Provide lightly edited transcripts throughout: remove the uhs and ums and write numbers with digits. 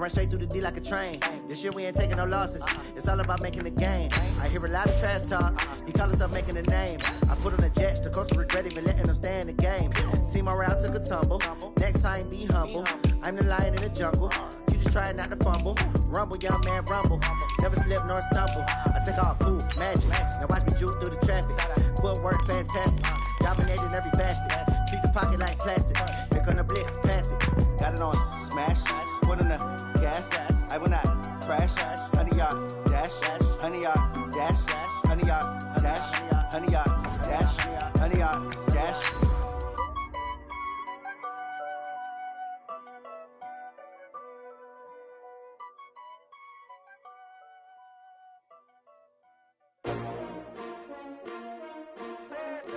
run straight through the D like a train. This year we ain't taking no losses. It's all about making the game. I hear a lot of trash talk. He call himself making a name. I put on the Jets. The coach regret even letting them stay in the game. Team morale took a tumble. Next time, be humble. I'm the lion in the jungle. You just trying not to fumble. Rumble, young man, rumble. Never slip nor stumble. I take all cool, magic. Now watch me juke through the traffic. Footwork fantastic. Dominating every facet. Treat the pocket like plastic. Here come the blitz, pass it. Got it on smash. Put in the gas. I will not crash. 100 yard dash. 100 yard dash. 100 yard dash. 100 yard dash. 100 yard dash.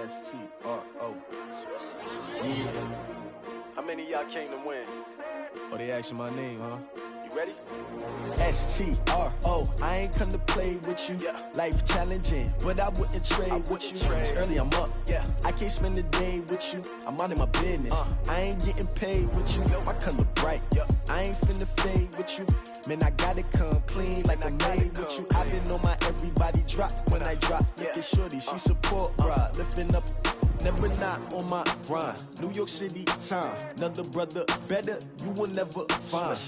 S-T-R-O. How many of y'all came to win? Oh, they asking my name, huh? You ready? S-T-R-O. I ain't come to play with you. Yeah. Life challenging, but I wouldn't trade with you. It's early, I'm up. Yeah. I can't spend the day with you. I'm minding my business. I ain't getting paid with you. My color bright. I ain't finna fade with you. Man, I gotta come clean like I'm made with you. I've been on my everybody drop when I drop. Look at shorty, she support, bruh. Lifting up. Never not on my grind. New York City time. Another brother better, you will never find.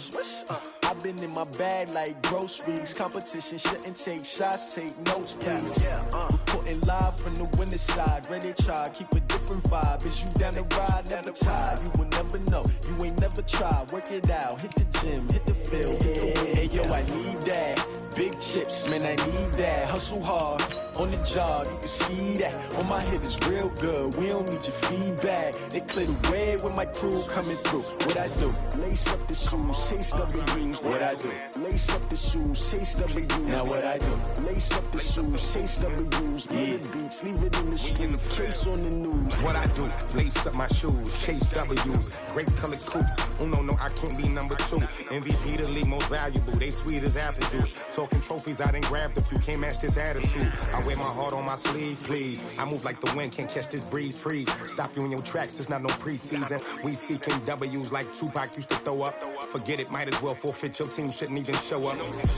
I've been in my bag like groceries. Competition shouldn't take shots, take notes, please. Reporting live from the winter side. Ready to try, keep a different vibe. Is you down the ride, never tired. You will never know, you ain't never tried. Work it out, hit the gym, hit the field, hit the wind. Hey yo, I need that. Big chips, man, I need that. Hustle hard, on the job, you can see that. On my head is real good, we don't need your feedback. They clear the way when my crew coming through. What I do? Lace up the shoes, chase W's. What I do? Lace up the shoes, chase W's. Now what I do? Lace up the shoes, chase W's. Yeah. The beats, leave it in the street, case on the news. What I do? Lace up my shoes, chase W's. Grape colored coops. Uno, no, I can't be number 2. MVP the league most valuable. They sweet as apple juice. Talking trophies, I didn't grab the few. Can't match this attitude. I wear my heart on my sleeve, please. I move like the wind, can't catch this breeze, freeze. Stop you in your tracks, there's not no preseason. We seeking W's like Tupac used to throw up. Forget it, might as well forfeit. Your team shouldn't even show up.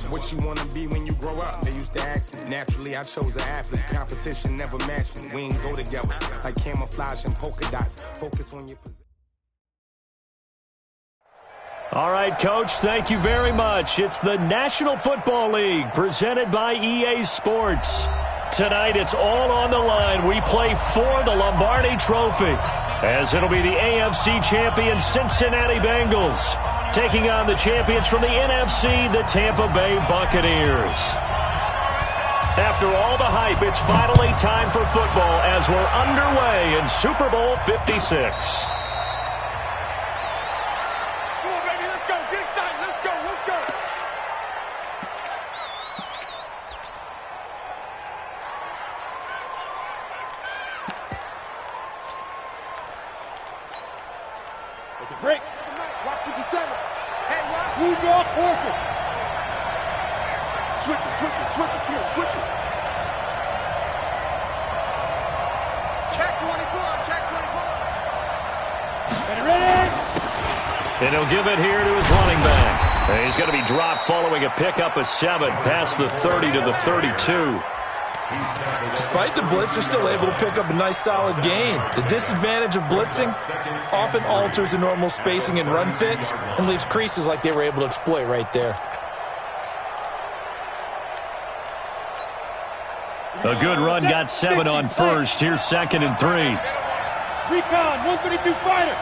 What you wanna be when you grow up? They used to ask me. Naturally, I chose an athlete. Competition never matched me. We ain't go together like camouflage and polka dots. Focus on your position. All right, Coach, thank you very much. It's the National Football League presented by EA Sports. Tonight, it's all on the line. We play for the Lombardi Trophy, as it'll be the AFC champion Cincinnati Bengals taking on the champions from the NFC, the Tampa Bay Buccaneers. After all the hype, it's finally time for football as we're underway in Super Bowl 56. Break. Watch 57. Hey, watch. Blue draw, Orphan. Switch it. Here, switch it. Check 24. And ready. And he'll give it here to his running back. And he's going to be dropped following a pickup of 7 past the 30 to the 32. Despite the blitz, they're still able to pick up a nice solid gain. The disadvantage of blitzing often alters the normal spacing and run fits and leaves creases like they were able to exploit right there. A good run got 7 on first. Here's 2nd and 3. Recon, 132 fighter.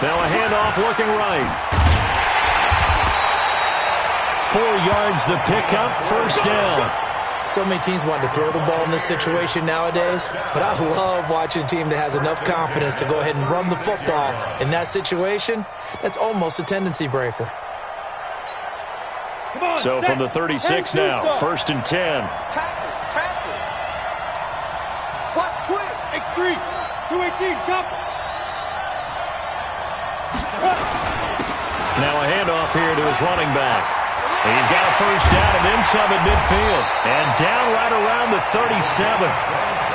Now a handoff looking right. 4 yards the pickup, first down. So many teams want to throw the ball in this situation nowadays, but I love watching a team that has enough confidence to go ahead and run the football. In that situation, that's almost a tendency breaker. So from the 36 now, 1st and 10. Tackles. Watch twist. X3, 218, chopper. Now a handoff here to his running back. He's got a first down and then some at midfield. And down right around the 37.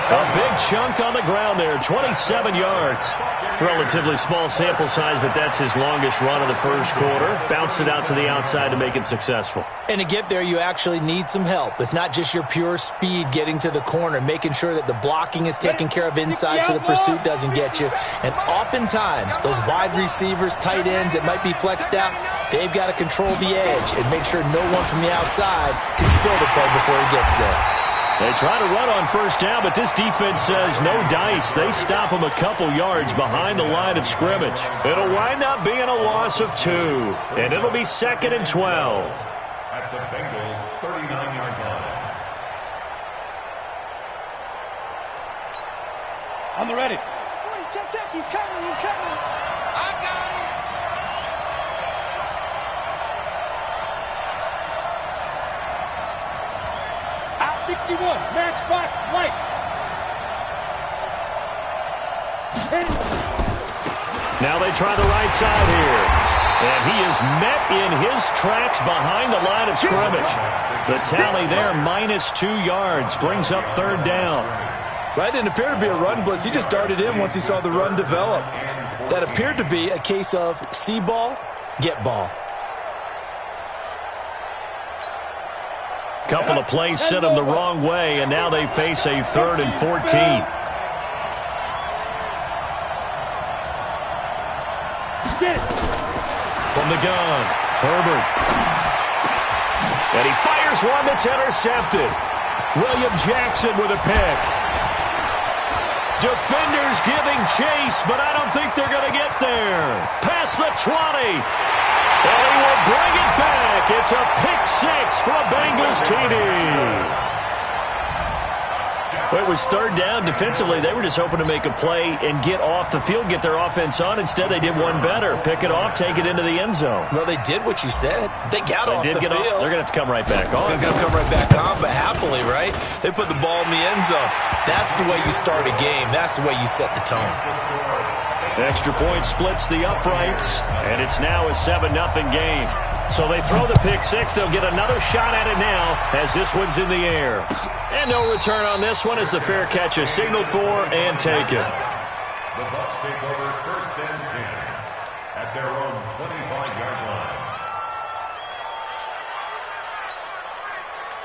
A big chunk on the ground there, 27 yards. Relatively small sample size, but that's his longest run of the first quarter. Bounced it out to the outside to make it successful. And to get there, you actually need some help. It's not just your pure speed getting to the corner, making sure that the blocking is taken care of inside so the pursuit doesn't get you. And oftentimes, those wide receivers, tight ends that might be flexed out, they've got to control the edge and make sure no one from the outside can spill the play before he gets there. They try to run on first down, but this defense says no dice. They stop them a couple yards behind the line of scrimmage. It'll wind up being a loss of 2, and it'll be 2nd and 12. At the Bengals' 39-yard line. On the ready. Check, he's coming. I got it. Out 61, matchbox light. Now they try the right side here. And he is met in his tracks behind the line of scrimmage. The tally there, -2 yards, brings up 3rd down. That didn't appear to be a run blitz. He just darted in once he saw the run develop. That appeared to be a case of see ball, get ball. Couple of plays sent them the wrong way, and now they face a 3rd and 14. From the gun, Herbert. And he fires one that's intercepted. William Jackson with a pick. Defenders giving chase, but I don't think they're going to get there. Past the 20. And he will bring it back. It's a pick 6 for a Bengals TD. Well, it was 3rd down. Defensively, they were just hoping to make a play and get off the field, get their offense on. Instead, they did one better. Pick it off, take it into the end zone. Well, they did what you said. They got off the field. They're going to have to come right back on. They're going to come right back on, but happily, right? They put the ball in the end zone. That's the way you start a game. That's the way you set the tone. Extra point splits the uprights, and it's now a 7-0 game. So they throw the pick 6. They'll get another shot at it now as this one's in the air. And no return on this one as the fair catch is signaled for and taken. The Bucs take over 1st and 10 at their own 25-yard line.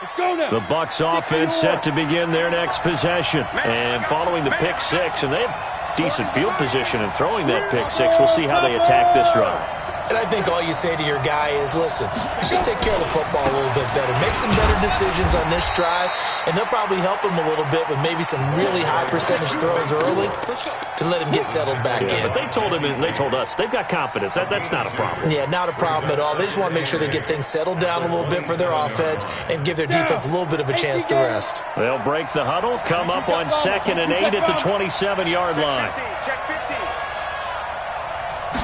Let's go now. The Bucs offense set to begin their next possession. And following the pick 6, and they have decent field position in throwing that pick 6. We'll see how they attack this run. And I think all you say to your guy is, listen, let's just take care of the football a little bit better. Make some better decisions on this drive, and they'll probably help him a little bit with maybe some really high percentage throws early to let him get settled back in. But they told him, and they told us, they've got confidence. That's not a problem. Yeah, not a problem at all. They just want to make sure they get things settled down a little bit for their offense and give their defense a little bit of a chance to rest. They'll break the huddle, come up on 2nd and 8 at the 27-yard line. Check 15.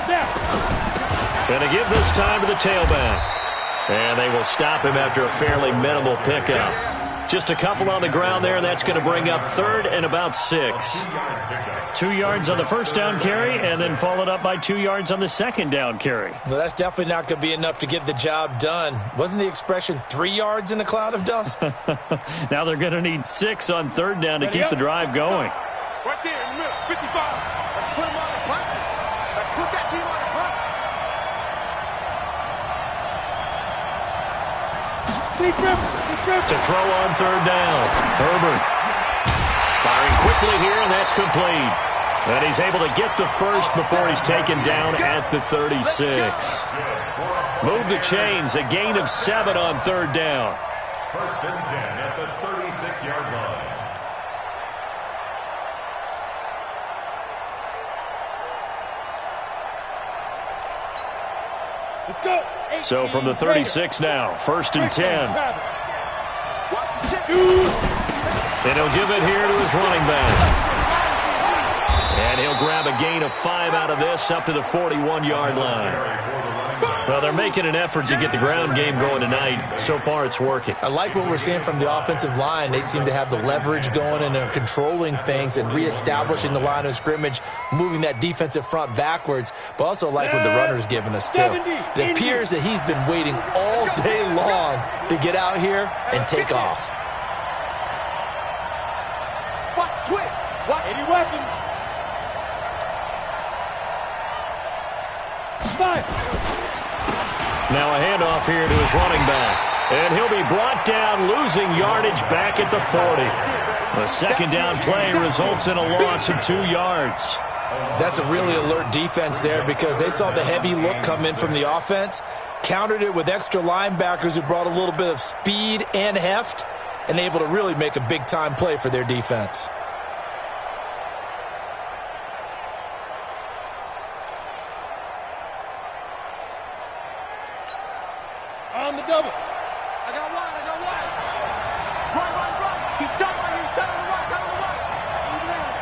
Snap. Going to give this time to the tailback. And they will stop him after a fairly minimal pickup. Just a couple on the ground there, and that's going to bring up 3rd and about 6. 2 yards on the first down carry, and then followed up by 2 yards on the second down carry. Well, that's definitely not going to be enough to get the job done. Wasn't the expression 3 yards in a cloud of dust? Now they're going to need 6 on 3rd down to keep the drive going. Right there in the middle, 55. Let's put him on the punches. Let's put that team on the punch. To throw on 3rd down. Herbert firing quickly here, and that's complete. And he's able to get the first before he's taken down at the 36. Move the chains, a gain of 7 on 3rd down. 1st and 10 at the 36-yard line. Let's go. So from the 36 now, 1st and 10. And he'll give it here to his running back. And he'll grab a gain of 5 out of this up to the 41-yard line. Well, they're making an effort to get the ground game going tonight. So far, it's working. I like what we're seeing from the offensive line. They seem to have the leverage going and are controlling things and reestablishing the line of scrimmage, moving that defensive front backwards, but also like what the runner's giving us, too. It appears that he's been waiting all day long to get out here and take off. Watch 12. Now a handoff here to his running back. And he'll be brought down, losing yardage back at the 40. A second down play results in a loss of 2 yards. That's a really alert defense there because they saw the heavy look come in from the offense, countered it with extra linebackers who brought a little bit of speed and heft, and able to really make a big-time play for their defense. On the double. I got one. Run. He's telling to run.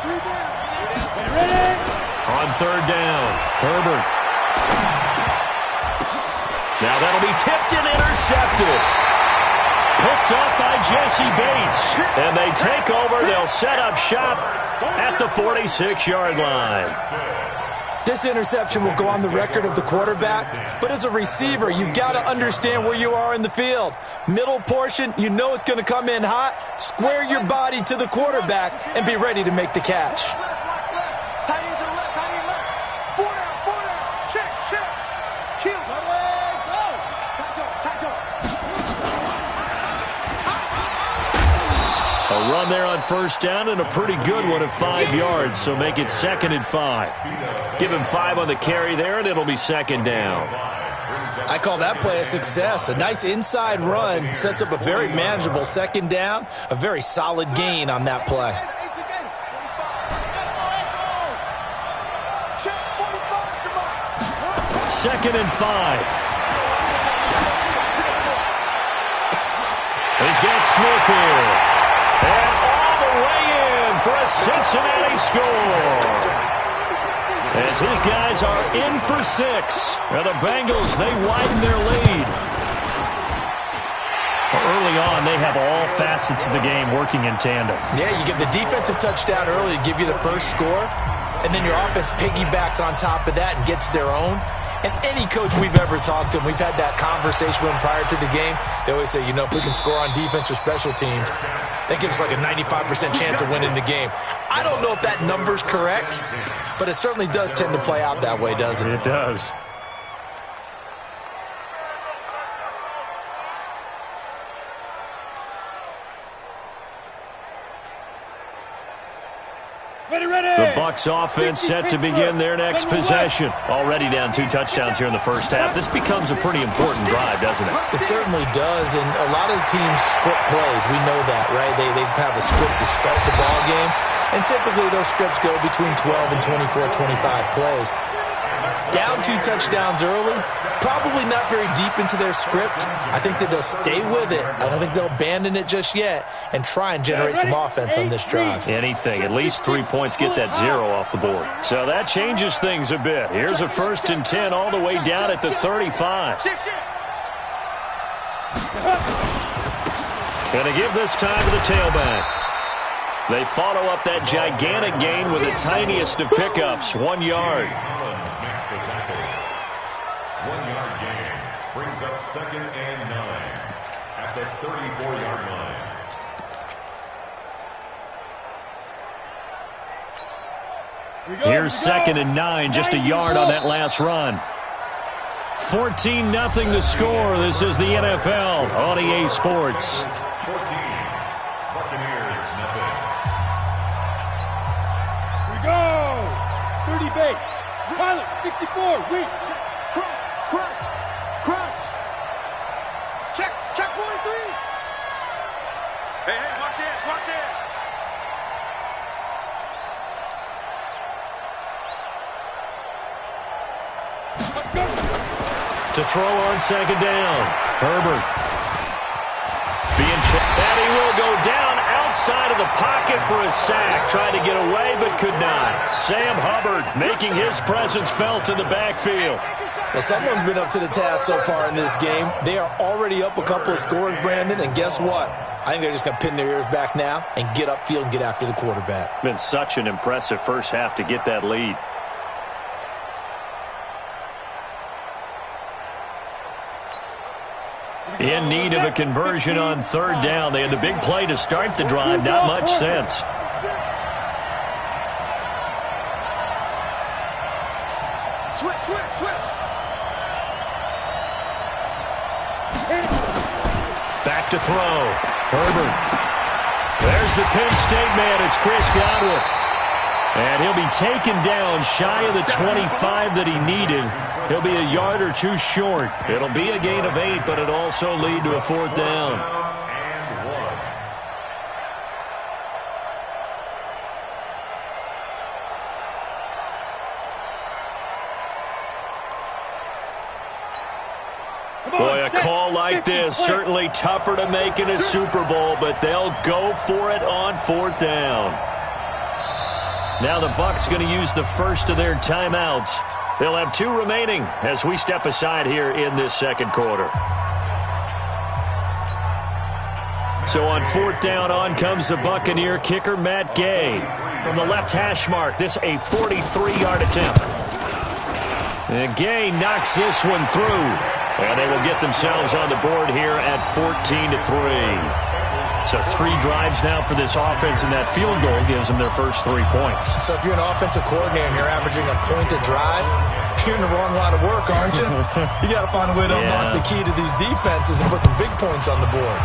Three down. Ready? On third down, Herbert. Now that'll be tipped and intercepted. Picked up by Jesse Bates. And they take over. They'll set up shop at the 46-yard line. This interception will go on the record of the quarterback, but as a receiver, you've got to understand where you are in the field. Middle portion, you know it's going to come in hot. Square your body to the quarterback and be ready to make the catch. Tight end to the left. 4 down. Check. Kill. Go. A run there on first down and a pretty good one of 5 yards, so make it 2nd and 5. Give him 5 on the carry there, and it'll be 2nd down. I call that play a success. A nice inside run sets up a very manageable 2nd down, a very solid gain on that play. 2nd and 5. He's got Smith here. And all the way in for a Cincinnati score. As his guys are in for 6. Now the Bengals, they widen their lead. Early on, they have all facets of the game working in tandem. Yeah, you get the defensive touchdown early to give you the first score, and then your offense piggybacks on top of that and gets their own. And any coach we've ever talked to, and we've had that conversation with them prior to the game, they always say, if we can score on defense or special teams, that gives us like a 95% chance of winning the game. I don't know if that number's correct, but it certainly does tend to play out that way, doesn't it? It does. The Bucs offense set to begin their next possession. Already down 2 touchdowns here in the first half. This becomes a pretty important drive, doesn't it? It certainly does, and a lot of the teams script plays. We know that, right? They have a script to start the ball game, and typically those scripts go between 12 and 24, 25 plays. Down 2 touchdowns early, probably not very deep into their script. I think that they'll stay with it. I don't think they'll abandon it just yet and try and generate some offense on this drive. Anything, at least 3 points, get that 0 off the board. So that changes things a bit. Here's a 1st and 10 all the way down at the 35. Gonna give this time to the tailback. They follow up that gigantic gain with the tiniest of pickups, 1 yard. 1-yard gain brings up 2nd and 9 at the 34-yard line. Here's 2nd and 9, just a yard on that last run. 14-0 the score. This is the NFL on EA Sports. 14, Buccaneers, nothing. We go. 30 base. Pilot, 64, weak. Crunch. Check 43. Hey, watch it. To throw on 2nd down. Herbert. Being checked. And he will go down outside of the pocket for a sack. Tried to get away, but could not. Sam Hubbard making his presence felt in the backfield. Well, someone's been up to the task so far in this game. They are already up a couple of scores, Brandon, and guess what? I think they're just going to pin their ears back now and get upfield and get after the quarterback. Been such an impressive first half to get that lead. In need of a conversion on 3rd down. They had the big play to start the drive. Not much sense. Switch. Back to throw. Herbert. There's the Penn State man. It's Chris Godwin. And he'll be taken down shy of the 25 that he needed. He'll be a yard or two short. It'll be a gain of 8, but it'll also lead to a 4th down. Boy, a call like this, certainly tougher to make in a Super Bowl, but they'll go for it on 4th down. Now the Bucs going to use the first of their timeouts. They'll have 2 remaining as we step aside here in this second quarter. So on 4th down, on comes the Buccaneer kicker, Matt Gay. From the left hash mark, this a 43-yard attempt. And Gay knocks this one through. And they will get themselves on the board here at 14-3. So 3 drives now for this offense, and that field goal gives them their first 3 points. So if you're an offensive coordinator and you're averaging a point a drive, you're in the wrong line of work, aren't you? You got to find a way to unlock the key to these defenses and put some big points on the board.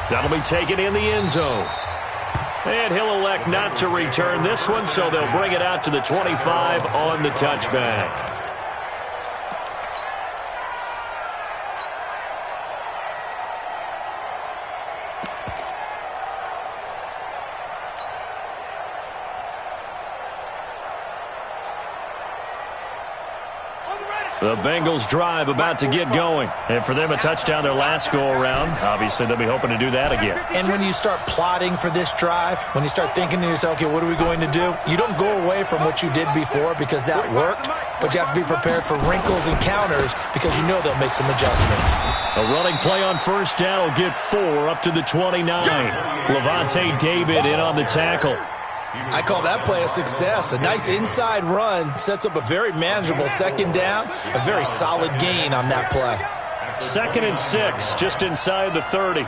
That'll be taken in the end zone. And he'll elect not to return this one, so they'll bring it out to the 25 on the touchback. The Bengals drive about to get going. And for them, a touchdown their last go-around. Obviously, they'll be hoping to do that again. And when you start plotting for this drive, when you start thinking to yourself, okay, what are we going to do? You don't go away from what you did before because that worked, but you have to be prepared for wrinkles and counters because you know they'll make some adjustments. A running play on 1st down will get 4 up to the 29. Levante David in on the tackle. I call that play a success. A nice inside run sets up a very manageable 2nd down, a very solid gain on that play. 2nd and 6, just inside the 30.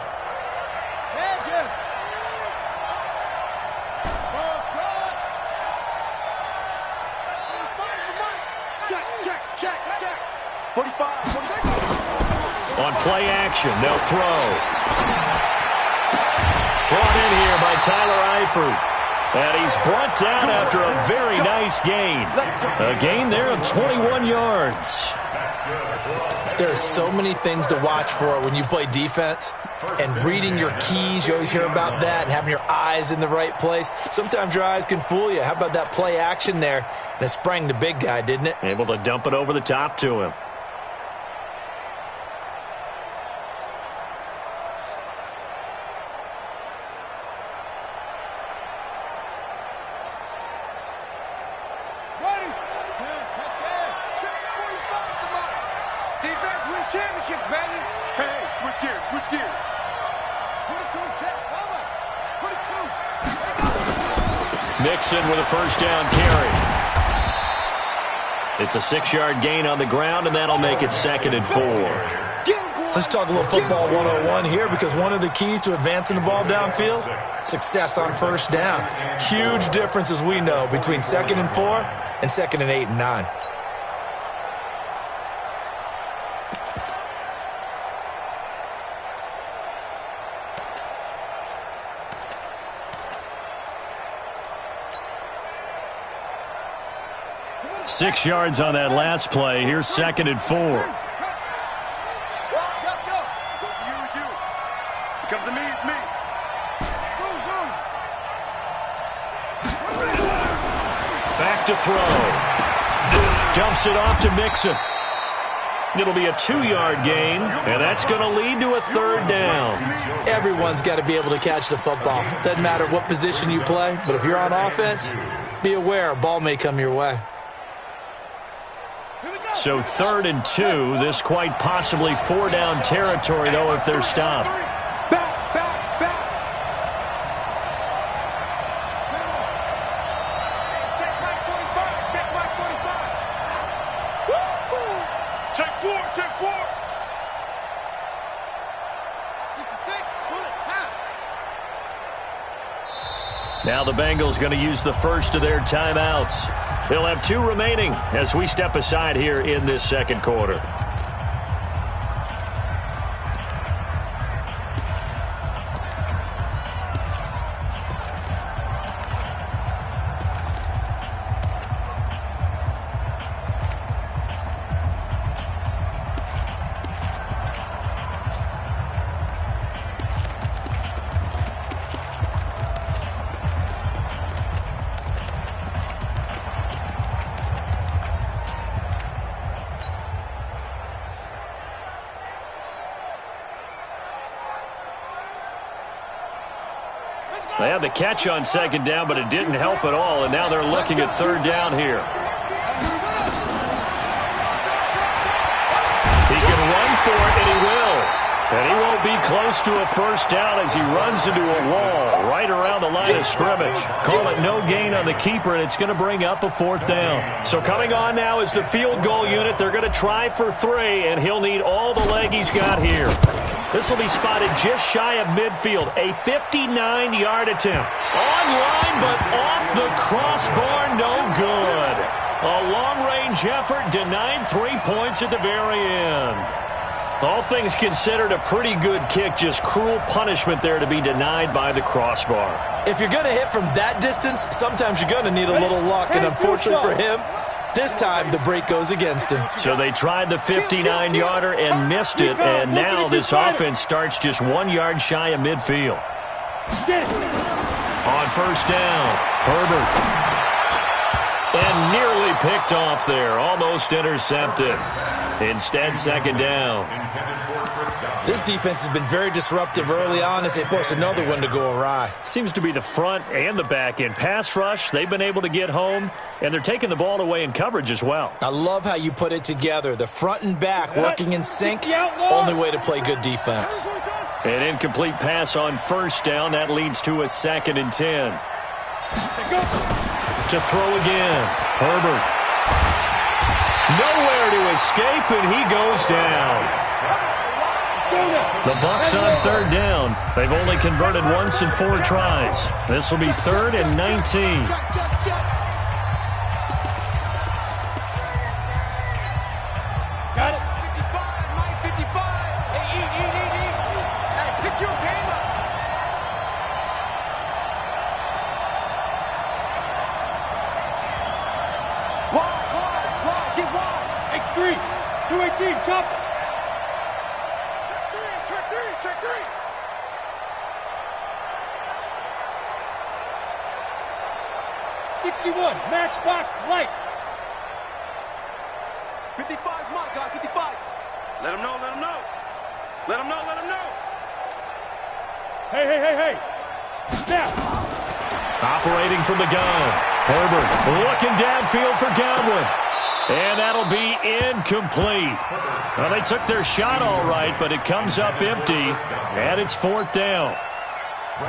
On play action, they'll throw. Brought in here by Tyler Eifert. And he's brought down after a very nice gain. A gain there of 21 yards. There are so many things to watch for when you play defense. And reading your keys, you always hear about that, and having your eyes in the right place. Sometimes your eyes can fool you. How about that play action there? And it sprang the big guy, didn't it? Able to dump it over the top to him. Mixon with a 1st down carry. It's a 6-yard gain on the ground, and that'll make it 2nd and 4. Let's talk a little football 101 here, because one of the keys to advancing the ball downfield, success on 1st down. Huge difference, as we know, between 2nd and 4 and 2nd and 8 and 9. Six yards on that last play. Here's 2nd and 4. Comes to me, it's me. Back to throw. Dumps it off to Mixon. It'll be a 2-yard gain, and that's going to lead to a 3rd down. Everyone's got to be able to catch the football. Doesn't matter what position you play, but if you're on offense, be aware a ball may come your way. So 3rd and 2, this quite possibly 4-down territory, though, if they're stopped. Check 4. Now the Bengals going to use the first of their timeouts. They'll have 2 remaining as we step aside here in this second quarter. had the catch on second down, but it didn't help at all, and now they're looking at third down here. He can run for it, and he will. And he won't be close to a first down as he runs into a wall right around the line of scrimmage. Call it no gain on the keeper, and it's going to bring up a fourth down. So coming on now is the field goal unit. They're going to try for 3, and he'll need all the leg he's got here. This will be spotted just shy of midfield. A 59-yard attempt. On line, but off the crossbar, no good. A long-range effort denied 3 points at the very end. All things considered, a pretty good kick. Just cruel punishment there to be denied by the crossbar. If you're going to hit from that distance, sometimes you're going to need a little luck. And unfortunately for him, this time the break goes against him. So they tried the 59-yarder and missed it. And now this offense starts just 1 yard shy of midfield. On first down, Herbert. And nearly picked off there. Almost intercepted. Instead, second down. This defense has been very disruptive early on as they force another one to go awry. Seems to be the front and the back end. Pass rush, they've been able to get home, and they're taking the ball away in coverage as well. I love how you put it together. The front and back working in sync. Only way to play good defense. An incomplete pass on first down. That leads to a 2nd and 10. To throw again. Herbert. Nowhere to escape, and he goes down. The Bucs on third down. They've only converted once in 4 tries. This will be 3rd and 19. Got it. 55, Mike, 55. Hey, eat. Hey, pick your game up. Wide. Get wide. X3. 218. Chop it. Check three. 61, matchbox lights. 55's my guy, 55. Let him know. Hey. Snap. Operating from the gun. Herbert looking downfield for Godwin. And that'll be incomplete. Well, they took their shot all right, but it comes up empty, and it's 4th down.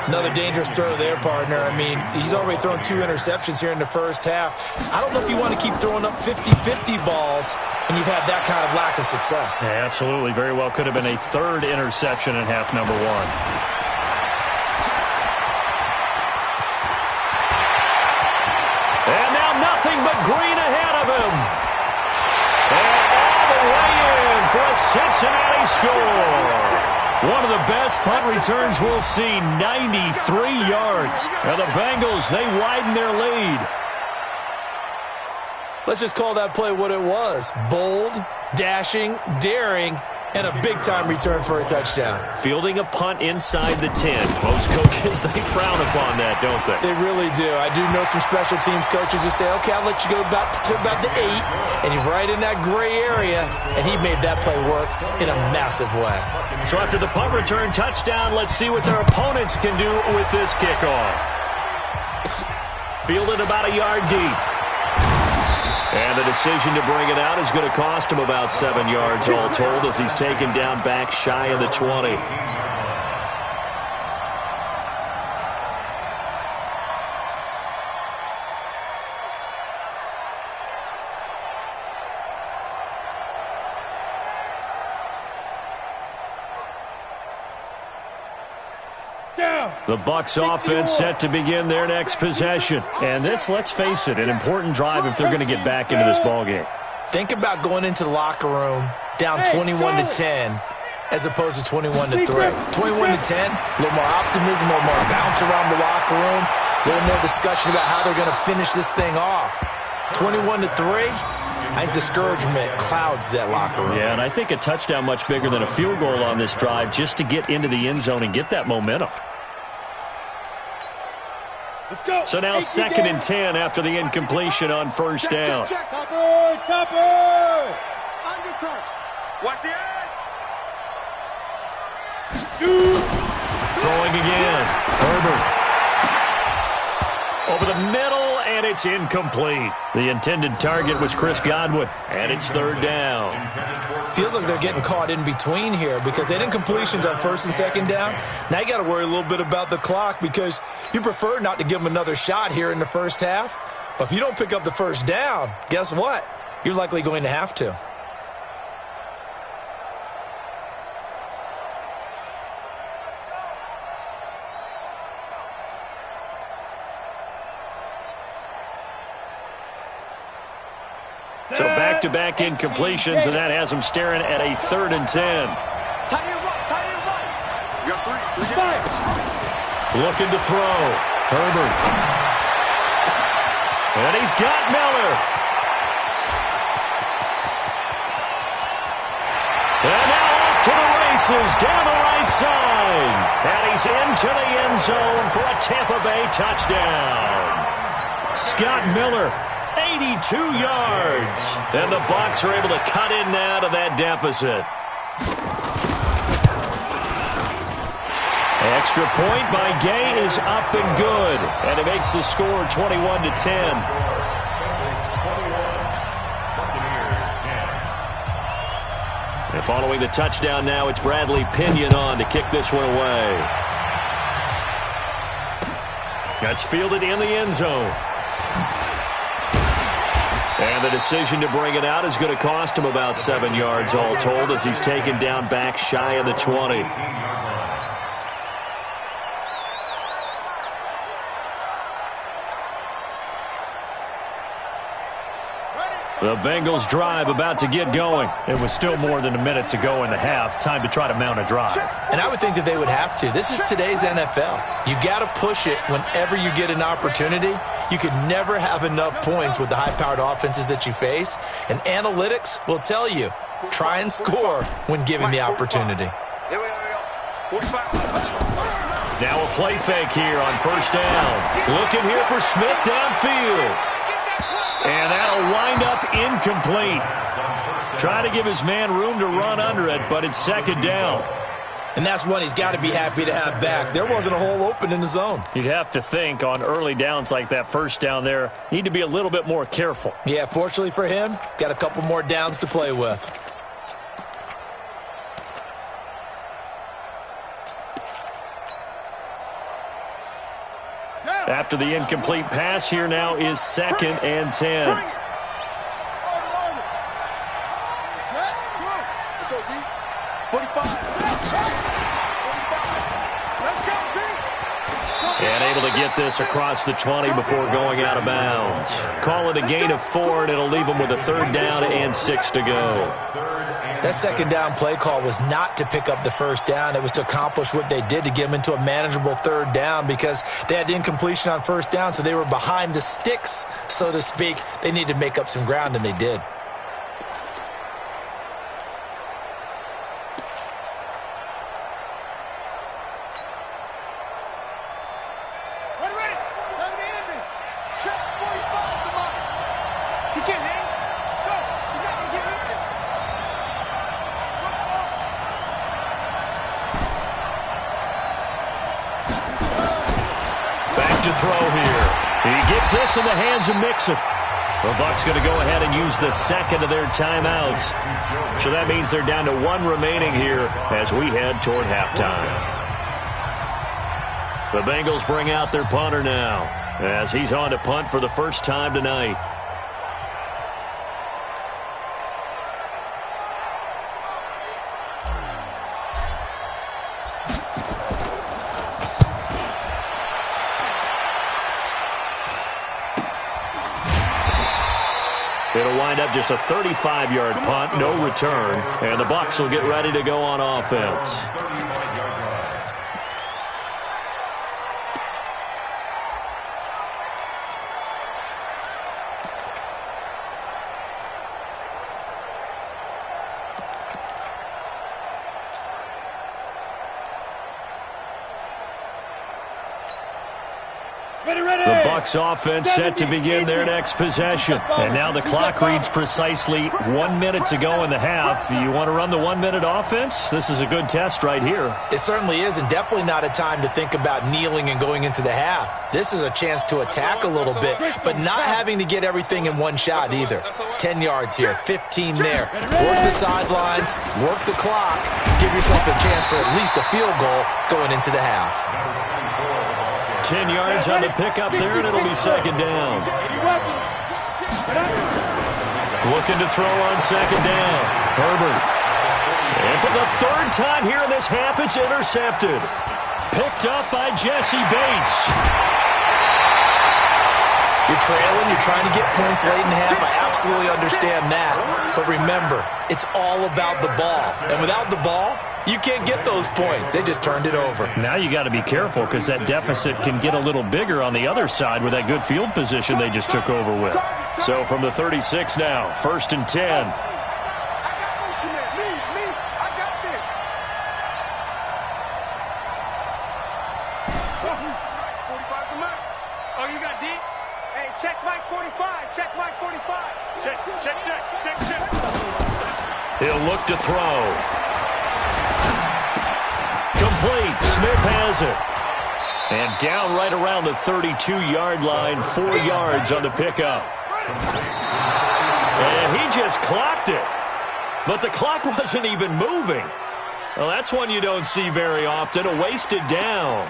Another dangerous throw there, partner. I mean, he's already thrown 2 interceptions here in the first half. I don't know if you want to keep throwing up 50-50 balls when you've had that kind of lack of success. Yeah, absolutely. Very well could have been a 3rd interception in half number 1. And now nothing but green ahead of him. And all the way in for a Cincinnati score. One of the best punt returns we'll see, 93 yards. Now the Bengals, they widen their lead. Let's just call that play what it was. Bold, dashing, daring, and a big-time return for a touchdown. Fielding a punt inside the 10. Most coaches, they frown upon that, don't they? They really do. I do know some special teams coaches who say, okay, I'll let you go to about the 8, and he's right in that gray area, and he made that play work in a massive way. So after the punt return touchdown, let's see what their opponents can do with this kickoff. Fielded about a yard deep. And the decision to bring it out is going to cost him about 7 yards all told as he's taken down back shy of the 20. The Bucs offense set to begin their next possession. And this, let's face it, an important drive if they're going to get back into this ballgame. Think about going into the locker room down 21-10 as opposed to 21-3. 21-10, a little more optimism, a little more bounce around the locker room, a little more discussion about how they're going to finish this thing off. 21-3, I think discouragement clouds that locker room. Yeah, and I think a touchdown much bigger than a field goal on this drive just to get into the end zone and get that momentum. Let's go. So now 2nd and 10 after the incompletion on first down. Topper! Undercut. Watch the edge. Throwing again. Herbert. Over the middle, and it's incomplete. The intended target was Chris Godwin, and it's third down. Feels like they're getting caught in between here because they didn't completions on first and second down. Now you got to worry a little bit about the clock because you prefer not to give them another shot here in the first half. But if you don't pick up the first down, guess what? You're likely going to have to. So back-to-back incompletions, and that has them staring at a 3rd and 10. Looking to throw. Herbert. And he's got Miller. And now off to the races down the right side. And he's into the end zone for a Tampa Bay touchdown. Scott Miller, 82 yards. And the Bucs are able to cut in now to that deficit. Extra point by Gay is up and good. And it makes the score 21-10. And following the touchdown now, it's Bradley Pinion on to kick this one away. That's fielded in the end zone. And the decision to bring it out is going to cost him about 7 yards all told as he's taken down back shy of the 20. The Bengals drive about to get going. It was still more than a minute to go in the half. Time to try to mount a drive. And I would think that they would have to. This is today's NFL. You got to push it whenever you get an opportunity. You could never have enough points with the high-powered offenses that you face. And analytics will tell you, try and score when given the opportunity. Now a play fake here on first down. Looking here for Smith downfield. And that'll wind up incomplete. Try to give his man room to run under it, but it's second down. And that's one he's got to be happy to have back. There wasn't a hole open in the zone. You'd have to think on early downs like that first down there, need to be a little bit more careful. Yeah, fortunately for him, got a couple more downs to play with. After the incomplete pass, here now is 2nd and 10. Let's go, D. 45. Let's go, D. And able to get this across the 20 before going out of bounds. Call it a gain of 4, and it'll leave them with a 3rd down and 6 to go. That second down play call was not to pick up the first down. It was to accomplish what they did to get them into a manageable 3rd down because they had incompletion on first down, so they were behind the sticks, so to speak. They needed to make up some ground, and they did. This in the hands of Mixon. The Bucs going to go ahead and use the second of their timeouts. So that means they're down to 1 remaining here as we head toward halftime. The Bengals bring out their punter now as he's on to punt for the first time tonight. It'll wind up just a 35-yard punt, no return, and the Bucs will get ready to go on offense. The Bucs offense set to begin their next possession. And now the clock reads precisely 1 minute to go in the half. You want to run the 1 minute offense? This is a good test right here. It certainly is, and definitely not a time to think about kneeling and going into the half. This is a chance to attack a little bit, but not having to get everything in one shot either. 10 yards here, 15 there. Work the sidelines, work the clock, give yourself a chance for at least a field goal going into the half. 10 yards on the pickup there, and it'll be second down. Looking to throw on second down. Herbert. And for the third time here in this half, it's intercepted. Picked up by Jesse Bates. You're trailing, you're trying to get points late in the half. I absolutely understand that. But remember, it's all about the ball. And without the ball, you can't get those points. They just turned it over. Now you got to be careful because that deficit can get a little bigger on the other side with that good field position they just took over with. So from the 36 now, 1st and 10. Oh, you got deep? Hey, check Mike 45. Check Mike 45. Check. He'll look to throw. Complete. Smith has it. And down right around the 32-yard line, 4 yards on the pickup. And he just clocked it. But the clock wasn't even moving. Well, that's one you don't see very often, a wasted down.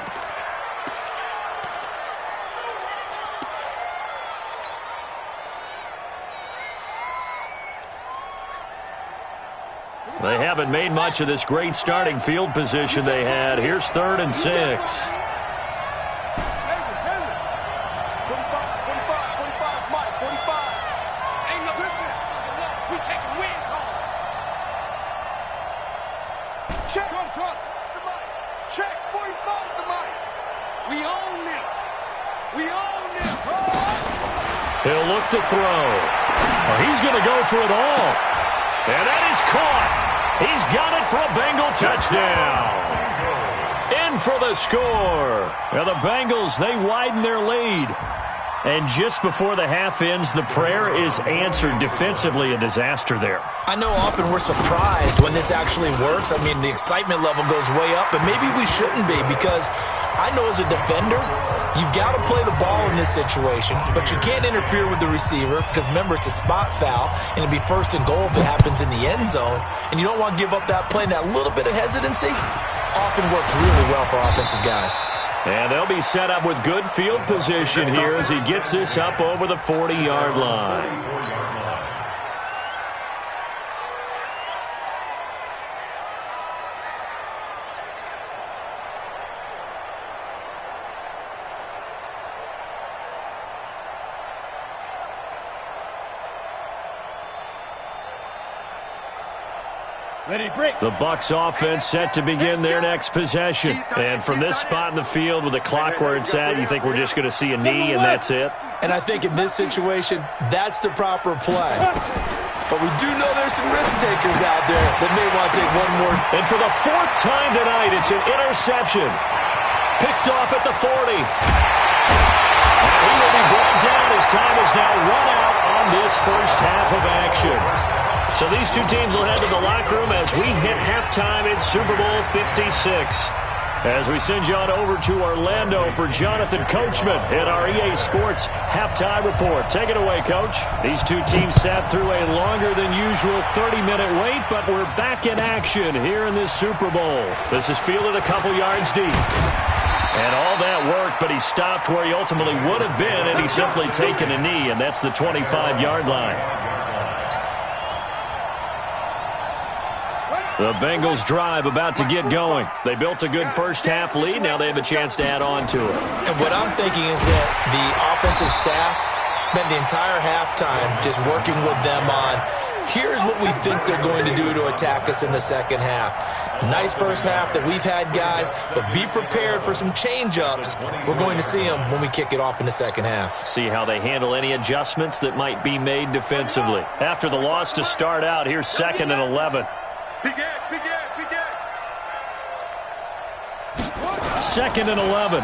They haven't made much of this great starting field position they had. Here's 3rd and 6. 45. Mike, 45. Ain't no business. We taking wins home. Check. Check 45 to Mike. We own them. He'll look to throw. Well, he's going to go for it all. And that is caught. He's got it for a Bengal touchdown. In for the score. Now the Bengals, they widen their lead. And just before the half ends, the prayer is answered. Defensively, a disaster there. I know often we're surprised when this actually works. I mean, the excitement level goes way up, and maybe we shouldn't be because I know as a defender, you've got to play the ball in this situation, but you can't interfere with the receiver because, remember, it's a spot foul, and it'd be 1st and goal if it happens in the end zone, and you don't want to give up that play. And that little bit of hesitancy often works really well for offensive guys. And they'll be set up with good field position here as he gets this up over the 40-yard line. The Bucs offense set to begin their next possession. And from this spot in the field with the clock where it's at, you think we're just going to see a knee and that's it? And I think in this situation, that's the proper play. But we do know there's some risk takers out there that may want to take one more. And for the 4th time tonight, it's an interception. Picked off at the 40. And he will be brought down as time is now run out on this first half of action. So these two teams will head to the locker room as we hit halftime in Super Bowl 56. As we send you on over to Orlando for Jonathan Coachman in our EA Sports Halftime Report. Take it away, Coach. These two teams sat through a longer than usual 30-minute wait, but we're back in action here in this Super Bowl. This is fielded a couple yards deep. And all that work, but he stopped where he ultimately would have been, and he's simply taken a knee, and that's the 25-yard line. The Bengals drive about to get going. They built a good first half lead. Now they have a chance to add on to it. And what I'm thinking is that the offensive staff spent the entire halftime just working with them on, here's what we think they're going to do to attack us in the second half. Nice first half that we've had, guys, but be prepared for some change-ups. We're going to see them when we kick it off in the second half. See how they handle any adjustments that might be made defensively. After the loss to start out, here's 2nd and 11. Big Ed. 2nd and 11.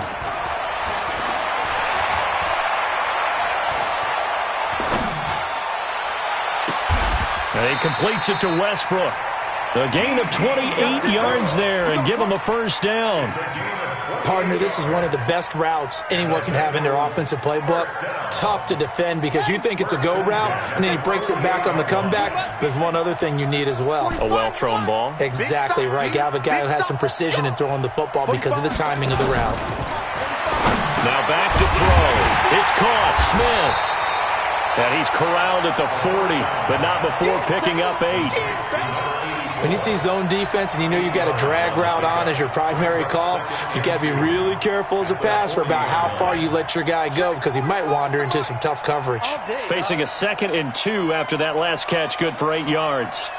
And he completes it to Westbrook. A gain of 28 yards there and give him a first down. Partner, this is one of the best routes anyone can have in their offensive playbook. Tough to defend because you think it's a go route, and then he breaks it back on the comeback. There's one other thing you need as well. A well-thrown ball. Exactly right. You have a guy who has some precision in throwing the football because of the timing of the route. Now back to throw. It's caught. Smith. And he's corralled at the 40, but not before picking up 8. When you see zone defense and you know you got a drag route on as your primary call, you got to be really careful as a passer about how far you let your guy go because he might wander into some tough coverage. Facing a 2nd and 2 after that last catch, good for 8 yards.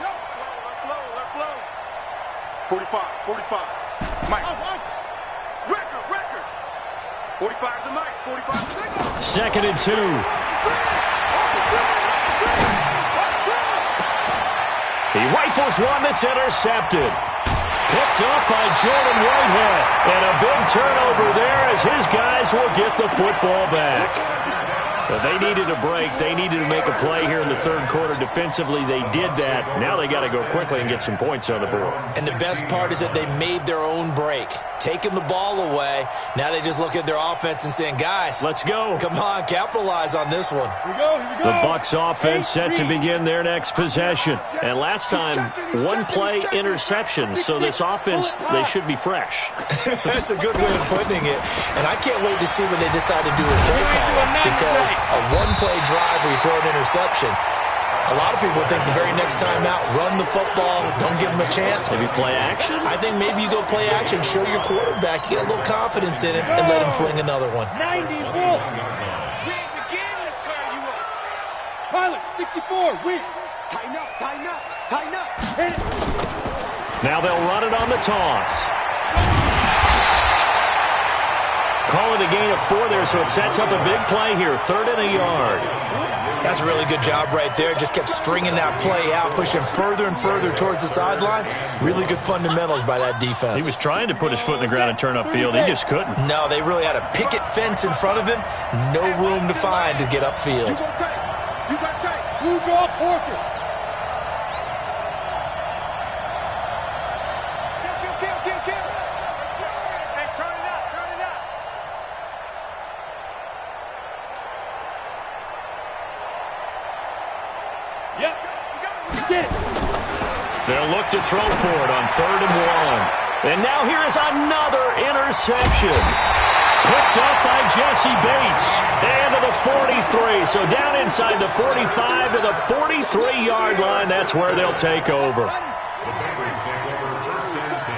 They're flow. 45. Mike. Record. 45 to Mike. 45 to Zico. 2nd and 2. He rifles one that's intercepted. Picked up by Jordan Whitehead. And a big turnover there as his guys will get the football back. But they needed a break. They needed to make a play here in the 3rd quarter defensively. They did that. Now they got to go quickly and get some points on the board. And the best part is that they made their own break. Taking the ball away. Now they just look at their offense and saying, guys, let's go. Come on, capitalize on this one. Here we go. The Bucs offense set to begin their next possession. And last time, 1 play interception. So this offense, they should be fresh. That's a good way of putting it. And I can't wait to see when they decide to do a play call. Because a 1-play drive where you throw an interception, a lot of people think the very next time out, run the football, don't give them a chance. Maybe play action? I think maybe you go play action, show your quarterback, get a little confidence in him, and let him fling another one. 90 Wolf. Win the game, let's wear you up. Pilot, 64, win. Tighten up. Hit it. Now they'll run it on the toss. Call it a gain of 4 there, so it sets up a big play here. 3rd and a yard. That's a really good job right there. Just kept stringing that play out, pushing further and further towards the sideline. Really good fundamentals by that defense. He was trying to put his foot in the ground and turn upfield. He just couldn't. No, they really had a picket fence in front of him. No room to find to get upfield. You got take. Move your Porker. Kill. Hey, turn it up. Yep. Get it. They'll look to throw for it on 3rd and 1. And now here is another interception. Picked up by Jesse Bates. And to the 43. So down inside the 45 to the 43-yard line. That's where they'll take over. The Bengals take over 1st and 10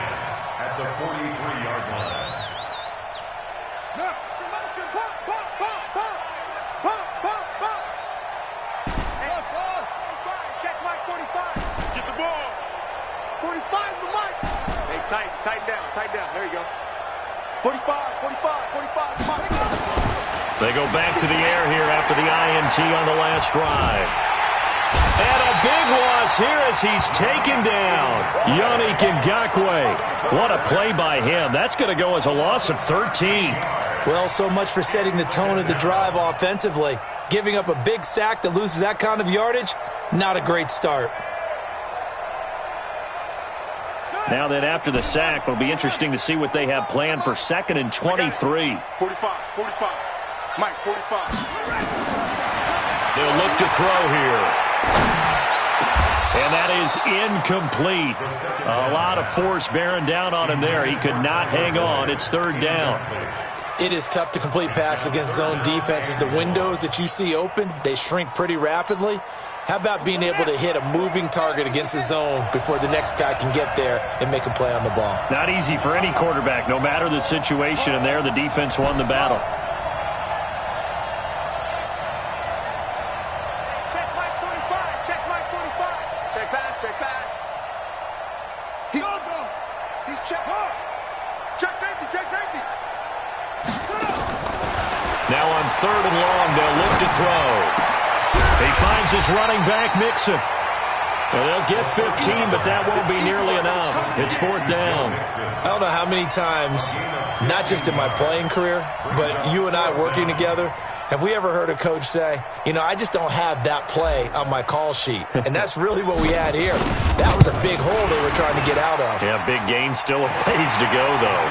at the 43-yard line. Check Mike 45. Get the ball. 45's the mic. Hey, tighten down. There you go. 45. They go back to the air here after the INT on the last drive. And a big loss here as he's taken down. Yannick Ngakoue. What a play by him. That's going to go as a loss of 13. Well, so much for setting the tone of the drive offensively. Giving up a big sack that loses that kind of yardage, not a great start. Now that after the sack, it'll be interesting to see what they have planned for 2nd and 23. 45. Mike, 45. They'll look to throw here. And that is incomplete. A lot of force bearing down on him there. He could not hang on. It's 3rd down. It is tough to complete passes against zone defenses. The windows that you see open, they shrink pretty rapidly. How about being able to hit a moving target against a zone before the next guy can get there and make a play on the ball? Not easy for any quarterback, no matter the situation, and there the defense won the battle. Check Mike 45. Check pass. He's on go. He's check hard. Check safety. Now on 3rd and long, they'll look to throw. He finds his running back, Mixon. Well, they'll get 15, but that won't be nearly enough. It's 4th down. I don't know how many times, not just in my playing career, but you and I working together, have we ever heard a coach say, you know, I just don't have that play on my call sheet. And that's really what we had here. That was a big hole they were trying to get out of. Yeah, big gain, still a ways to go, though.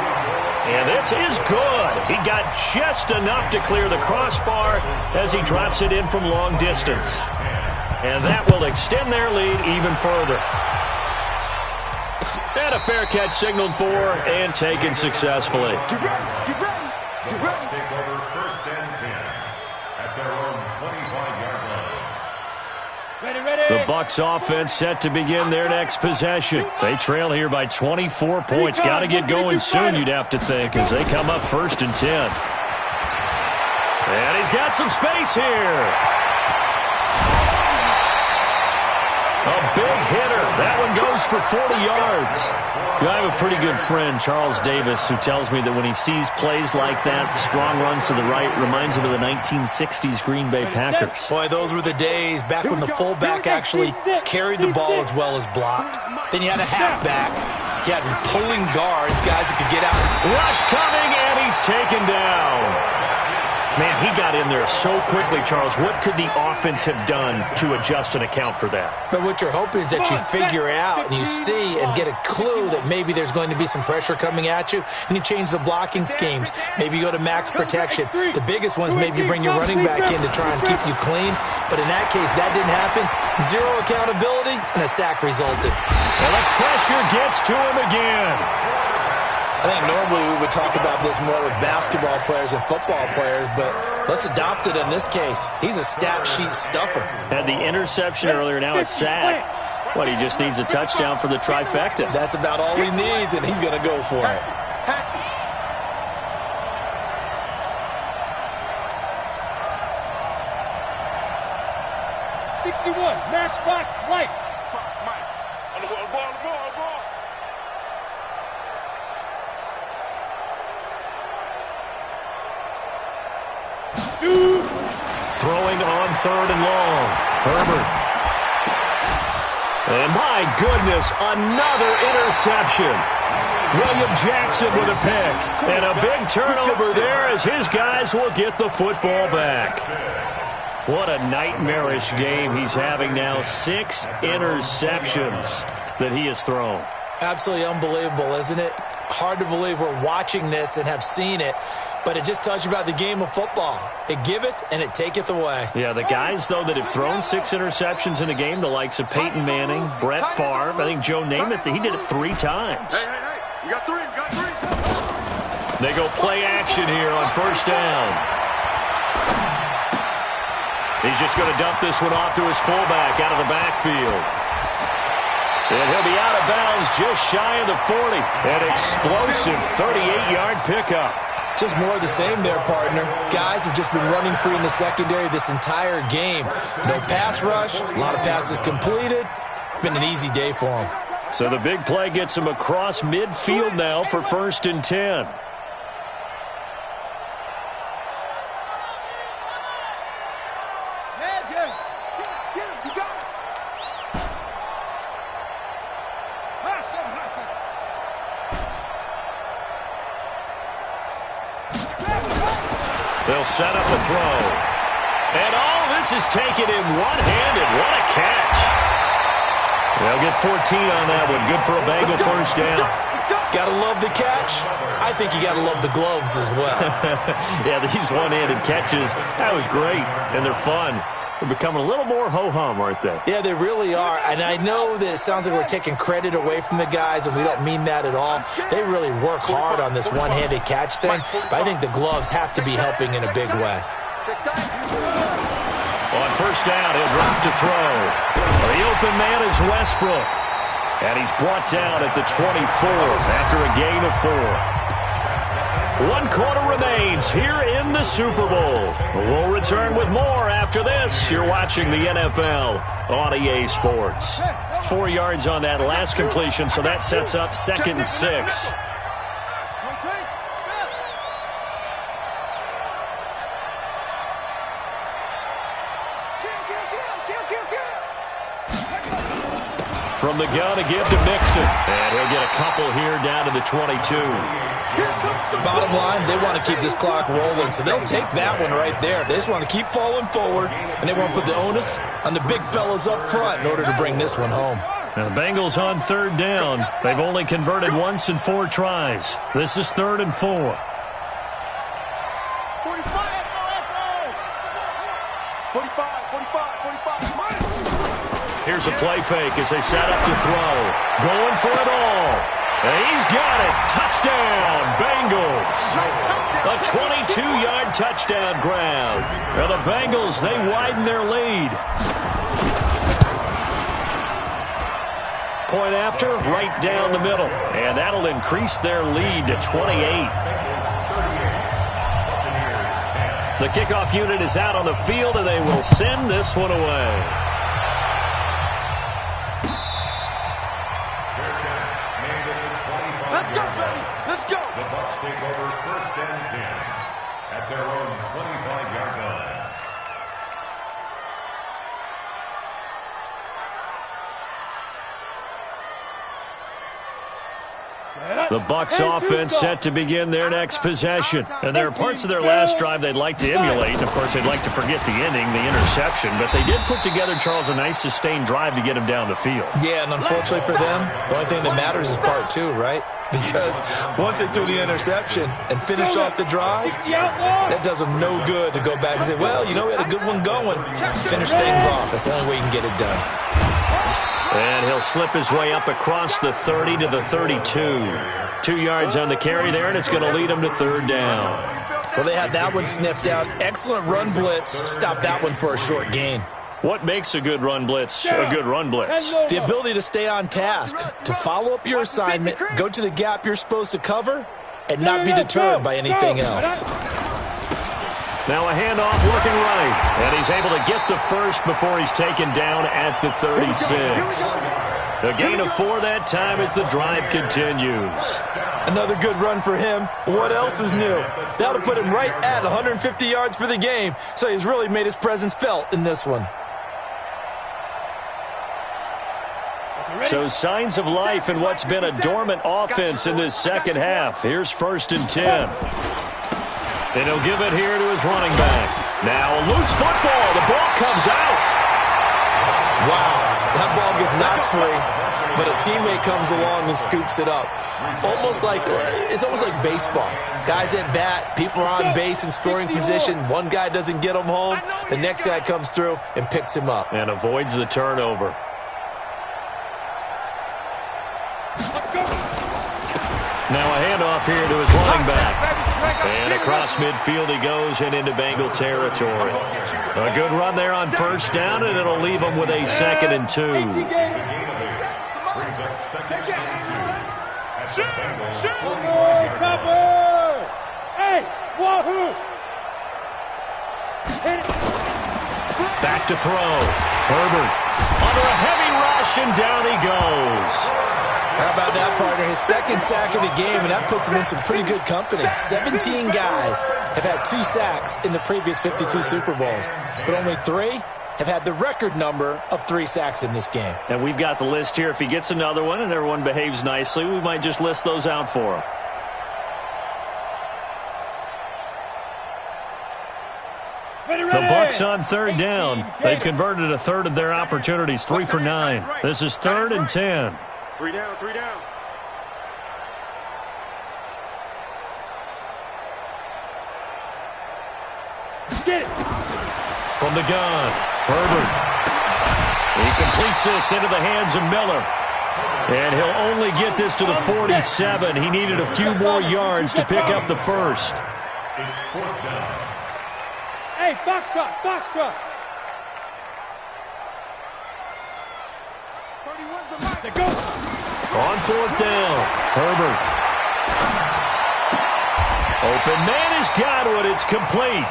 And this is good. He got just enough to clear the crossbar as he drops it in from long distance. And that will extend their lead even further. And a fair catch signaled for and taken successfully. Take over 1st and 10 at their own 25-yard line. Ready. The Bucs offense set to begin their next possession. They trail here by 24 points. Got to get going soon, you'd have to think, as they come up 1st and 10. And he's got some space here. A big hitter. That one goes for 40 yards. I have a pretty good friend, Charles Davis, who tells me that when he sees plays like that, strong runs to the right, reminds him of the 1960s Green Bay Packers. Boy, those were the days back when the fullback actually carried the ball as well as blocked. Then you had a halfback. You had pulling guards, guys who could get out. Rush coming, and he's taken down. Man, he got in there so quickly, Charles. What could the offense have done to adjust and account for that? But what you're hoping is that you figure out and you see and get a clue that maybe there's going to be some pressure coming at you, and you change the blocking schemes. Maybe you go to max protection. The biggest ones, maybe you bring your running back in to try and keep you clean. But in that case, that didn't happen. Zero accountability, and a sack resulted. And the pressure gets to him again. I think normally we would talk about this more with basketball players and football players, but let's adopt it in this case. He's a stat sheet stuffer. Had the interception earlier, now a sack. What, he just needs a touchdown for the trifecta. That's about all he needs, and he's going to go for it. 61, matchbox lights. Throwing on 3rd and long. Herbert. And my goodness, another interception. William Jackson with a pick. And a big turnover there as his guys will get the football back. What a nightmarish game he's having now. 6 interceptions that he has thrown. Absolutely unbelievable, isn't it? Hard to believe we're watching this and have seen it. But it just tells you about the game of football. It giveth and it taketh away. Yeah, the guys, though, that have thrown 6 interceptions in a game, the likes of Peyton Manning, Brett Favre, I think Joe Namath, he did it 3 times. Hey, you got 3, They go play action here on 1st down. He's just going to dump this one off to his fullback out of the backfield. And he'll be out of bounds just shy of the 40. An explosive 38-yard pickup. Just more of the same there, partner. Guys have just been running free in the secondary this entire game. No pass rush, a lot of passes completed. Been an easy day for them. So the big play gets him across midfield now for 1st and 10. They'll set up the throw. And all this is taken in one-handed. What a catch. They'll get 14 on that one. Good for a Bengal 1st down. Gotta love the catch. I think you gotta love the gloves as well. Yeah, these one-handed catches, that was great. And they're fun. They're becoming a little more ho-hum, aren't they? Yeah, they really are. And I know that it sounds like we're taking credit away from the guys, and we don't mean that at all. They really work hard on this one-handed catch thing, but I think the gloves have to be helping in a big way. On 1st down, he'll drop to throw. The open man is Westbrook. And he's brought down at the 24 after a gain of 4. 1 quarter remains here in the Super Bowl. We'll return with more after this. You're watching the NFL on EA Sports. 4 yards on that last completion, so that sets up 2nd and 6. From the gun to give to Mixon. And he'll get a couple here down to the 22. Bottom line, they want to keep this clock rolling, so they'll take that one right there. They just want to keep falling forward, and they want to put the onus on the big fellas up front in order to bring this one home. Now the Bengals on third down. They've only converted once in 4 tries. This is 3rd and 4. Here's a play fake as they set up to throw. Going for it all. And he's got it. Touchdown, Bengals. A 22-yard touchdown grab. Now the Bengals, they widen their lead. Point after, right down the middle. And that'll increase their lead to 28. The kickoff unit is out on the field, and they will send this one away. Let's go! The Bucs take over 1st and 10 at their own 25-yard line. The Bucs offense set to begin their next possession. And there are parts of their last drive they'd like to emulate. And, of course, they'd like to forget the ending, the interception. But they did put together, Charles, a nice sustained drive to get him down the field. Yeah, and unfortunately for them, the only thing that matters is part 2, right? Because once they threw the interception and finished off the drive, that does them no good to go back and say, well, you know, we had a good one going. Finish things off. That's the only way you can get it done. And he'll slip his way up across the 30 to the 32. 2 yards on the carry there, and it's going to lead him to 3rd down. Well, they had that one sniffed out. Excellent run blitz. Stop that one for a short gain. What makes a good run blitz a good run blitz? The ability to stay on task, to follow up your assignment, go to the gap you're supposed to cover, and not be deterred by anything else. Now a handoff looking right, and he's able to get the first before he's taken down at the 36. A gain of 4 that time as the drive continues. Another good run for him. What else is new? That'll put him right at 150 yards for the game, so he's really made his presence felt in this one. So signs of life in what's been a dormant offense in this second half. Here's 1st and 10. And he'll give it here to his running back. Now a loose football. The ball comes out. Wow, that ball gets knocked free, but a teammate comes along and scoops it up. It's almost like baseball. Guys at bat, people are on base in scoring position. One guy doesn't get him home. The next guy comes through and picks him up. And avoids the turnover. Now a handoff here to his running back. And across midfield he goes and into Bengal territory. A good run there on 1st down, and it'll leave him with a 2nd and 2. Brings up 2nd and 2 at the Bengals 45-yard line. Hey, wahoo! Back to throw. Herbert under a heavy rush, and down he goes. How about that, partner? His 2nd sack of the game, and that puts him in some pretty good company. 17 guys have had 2 sacks in the previous 52 Super Bowls, but only 3 have had the record number of 3 sacks in this game. And we've got the list here. If he gets another one and everyone behaves nicely, we might just list those out for him. The Bucs on 3rd down. They've converted a 1/3 of their opportunities, 3 for 9. This is 3rd and 10. 3 down, 3 down. Get it. From the gun, Herbert. He completes this into the hands of Miller. And he'll only get this to the 47. He needed a few more yards to pick up the first. It's 4th down. Hey, Foxtrot, Foxtrot. 31's the mark. Go. On 4th down, Herbert. Open man has got it. It's complete.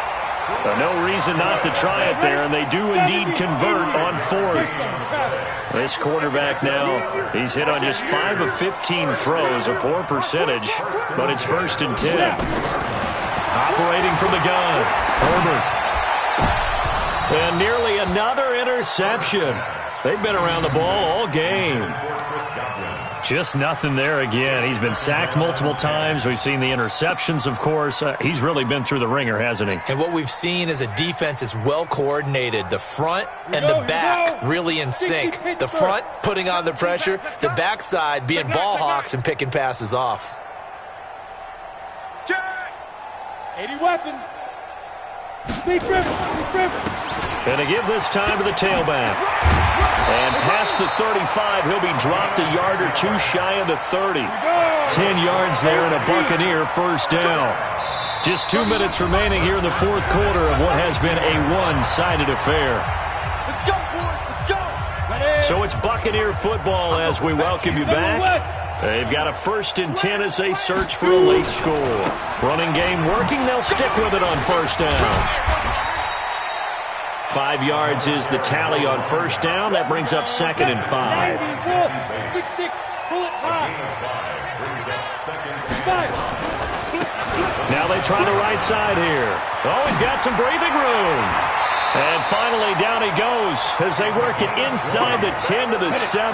No reason not to try it there, and they do indeed convert on 4th. This quarterback now, he's hit on just 5 of 15 throws, a poor percentage, but it's 1st and 10. Operating from the gun, Herbert. And nearly another interception. They've been around the ball all game. Just nothing there again. He's been sacked multiple times. We've seen the interceptions, of course. He's really been through the ringer, hasn't he? And what we've seen is a defense is well coordinated. The front and the back really in sync. The front putting on the pressure, the backside being ball hawks and picking passes off. 80 weapon. Deep river. Going to give this time to the tailback. And past the 35, he'll be dropped a yard or two shy of the 30. 10 yards there and a Buccaneer first down. Just 2 minutes remaining here in the fourth quarter of what has been a one-sided affair. Let's go, boys. Let's go. So it's Buccaneer football as we welcome you back. They've got a 1st and 10 as they search for a late score. Running game working. They'll stick with it on first down. 5 yards is the tally on first down. That brings up 2nd and 5. Now they try the right side here. Oh, he's got some breathing room. And finally down he goes as they work it inside the 10 to the 7.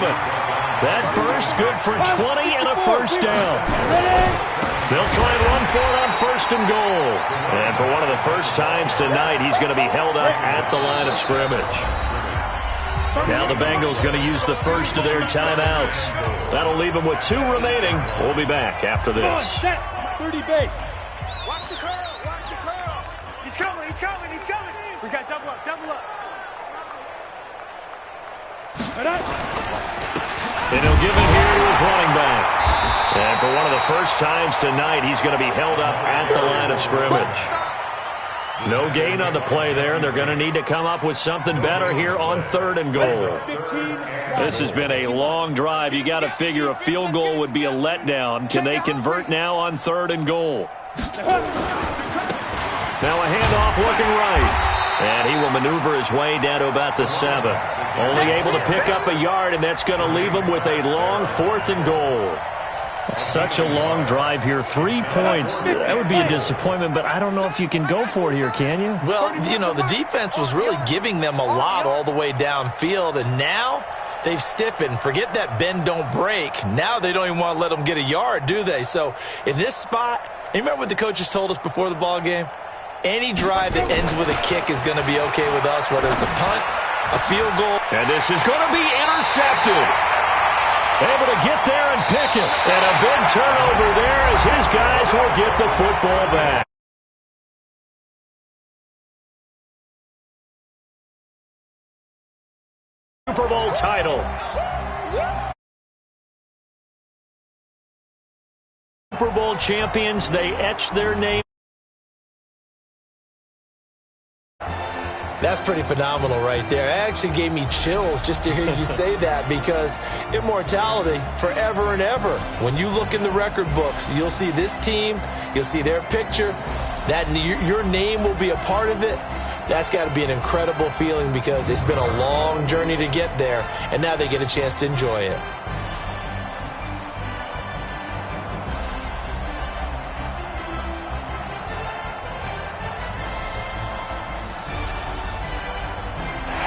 That burst good for 20 and a first down. They'll try and run for it on 1st and goal. And for one of the first times tonight, he's going to be held up at the line of scrimmage. Now the Bengals going to use the first of their timeouts. That'll leave them with 2 remaining. We'll be back after this. 30 base. Watch the curl. Watch the curl. He's coming. We got double up. And he'll give it here to his running back. And for one of the first times tonight, he's going to be held up at the line of scrimmage. No gain on the play there, and they're going to need to come up with something better here on 3rd and goal. This has been a long drive. You got to figure a field goal would be a letdown. Can they convert now on 3rd and goal? Now a handoff looking right. And he will maneuver his way down to about the 7. Only able to pick up a yard, and that's going to leave him with a long 4th and goal. Such a long drive here. 3 points. That would be a disappointment, but I don't know if you can go for it here, can you? Well, you know, the defense was really giving them a lot all the way downfield, and now they've stiffened. Forget that bend, don't break. Now they don't even want to let them get a yard, do they? So in this spot, you remember what the coaches told us before the ball game? Any drive that ends with a kick is going to be okay with us, whether it's a punt, a field goal. And this is going to be intercepted. Able to get there and pick it. And a big turnover there as his guys will get the football back. Super Bowl title. Super Bowl champions, they etch their name. That's pretty phenomenal right there. It actually gave me chills just to hear you say that, because immortality forever and ever. When you look in the record books, you'll see this team, you'll see their picture, that your name will be a part of it. That's got to be an incredible feeling, because it's been a long journey to get there, and now they get a chance to enjoy it.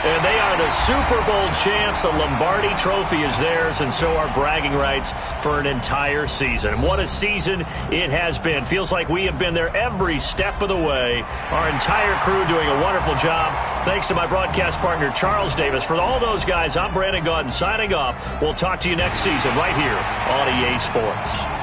And they are the Super Bowl champs. The Lombardi Trophy is theirs, and so are bragging rights for an entire season. And what a season it has been. Feels like we have been there every step of the way. Our entire crew doing a wonderful job. Thanks to my broadcast partner, Charles Davis. For all those guys, I'm Brandon Gaudin signing off. We'll talk to you next season right here on EA Sports.